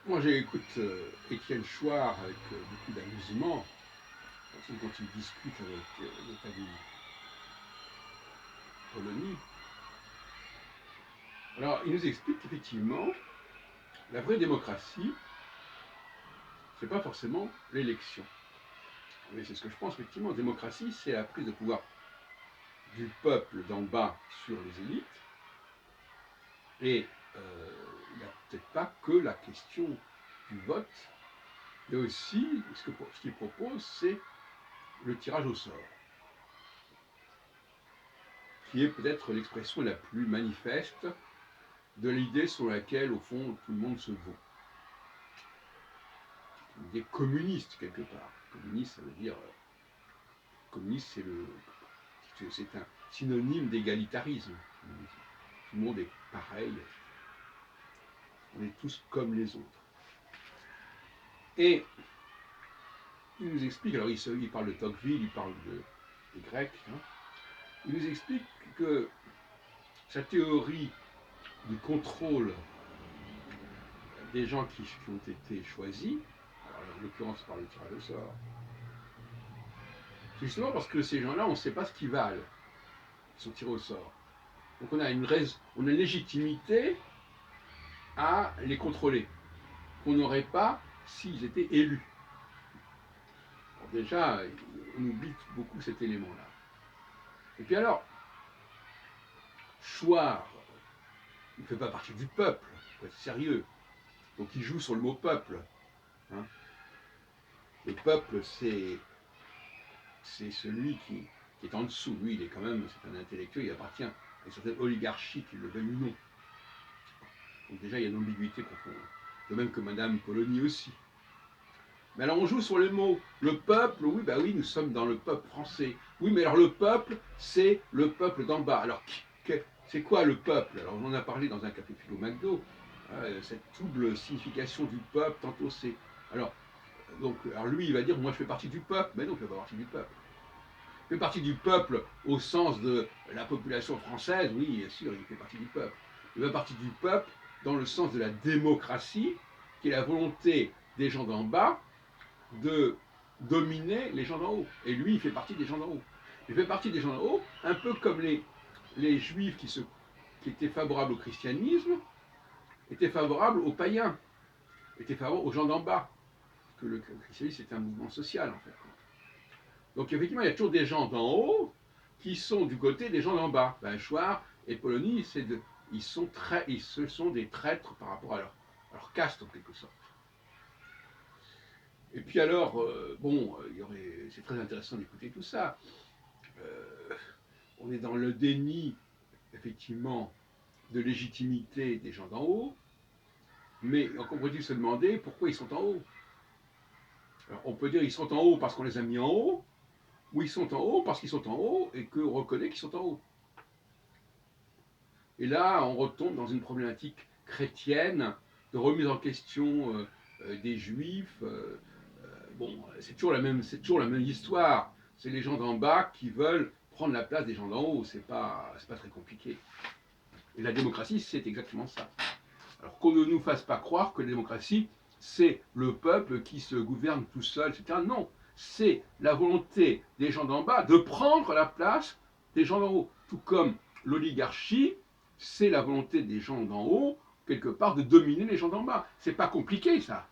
Moi, j'écoute Étienne Chouard avec beaucoup d'amusement, quand il discute avec Nathalie Polony. Alors, il nous explique qu'effectivement, la vraie démocratie, c'est pas forcément l'élection. Mais c'est ce que je pense, effectivement. La démocratie, c'est la prise de pouvoir du peuple d'en bas sur les élites. Et il n'y a peut-être pas que la question du vote, mais aussi, ce qu'il propose, c'est le tirage au sort, qui est peut-être l'expression la plus manifeste de l'idée sur laquelle, au fond, tout le monde se vaut. Une idée communiste, quelque part. Communiste, ça veut dire. Communiste, c'est un synonyme d'égalitarisme. Tout le monde est pareil. On est tous comme les autres. Et il nous explique, alors il parle de Tocqueville, il parle des Grecs, hein, il nous explique que sa théorie du contrôle des gens qui ont été choisis, alors en l'occurrence par le tirage au sort, c'est justement parce que ces gens-là, on ne sait pas ce qu'ils valent, ils sont tirés au sort. Donc on a une légitimité à les contrôler, qu'on n'aurait pas s'ils étaient élus. Alors déjà, on oublie beaucoup cet élément-là. Et puis alors, Chouard, il ne fait pas partie du peuple, il faut être sérieux. Donc il joue sur le mot peuple. Hein. Le peuple, c'est celui qui est en dessous. Lui, il est quand même, c'est un intellectuel, il appartient à une certaine oligarchie, qu'il le veuille ou non. Donc déjà, il y a une ambiguïté profonde. De même que Madame Polony aussi. Mais alors on joue sur les mots. Le peuple, oui, bah oui, nous sommes dans le peuple français. Oui, mais alors le peuple, c'est le peuple d'en bas. Alors, c'est quoi le peuple? Alors on en a parlé dans un café philo McDo. Cette double signification du peuple, tantôt c'est. Alors lui, il va dire, moi je fais partie du peuple. Mais non, je fais pas partie du peuple. Il fait partie du peuple au sens de la population française, oui, bien sûr, il fait partie du peuple. Il fait partie du peuple dans le sens de la démocratie, qui est la volonté des gens d'en bas de dominer les gens d'en haut. Et lui, il fait partie des gens d'en haut. Il fait partie des gens d'en haut, un peu comme les juifs qui étaient favorables au christianisme, étaient favorables aux païens, étaient favorables aux gens d'en bas. Parce que le christianisme, c'est un mouvement social, en fait. Donc, effectivement, il y a toujours des gens d'en haut qui sont du côté des gens d'en bas. Ben, Chouard et Polony, ce sont des traîtres par rapport à leur caste, en quelque sorte. Et puis alors, c'est très intéressant d'écouter tout ça. Euh, on est dans le déni, effectivement, de légitimité des gens d'en haut, mais on peut se demander pourquoi ils sont en haut. Alors, on peut dire qu'ils sont en haut parce qu'on les a mis en haut, ou ils sont en haut parce qu'ils sont en haut et qu'on reconnaît qu'ils sont en haut. Et là, on retombe dans une problématique chrétienne de remise en question des juifs. C'est toujours la même histoire. C'est les gens d'en bas qui veulent prendre la place des gens d'en haut. C'est pas très compliqué. Et la démocratie, c'est exactement ça. Alors qu'on ne nous fasse pas croire que la démocratie, c'est le peuple qui se gouverne tout seul, etc. Non, c'est la volonté des gens d'en bas de prendre la place des gens d'en haut. Tout comme l'oligarchie, c'est la volonté des gens d'en haut, quelque part, de dominer les gens d'en bas. C'est pas compliqué, ça.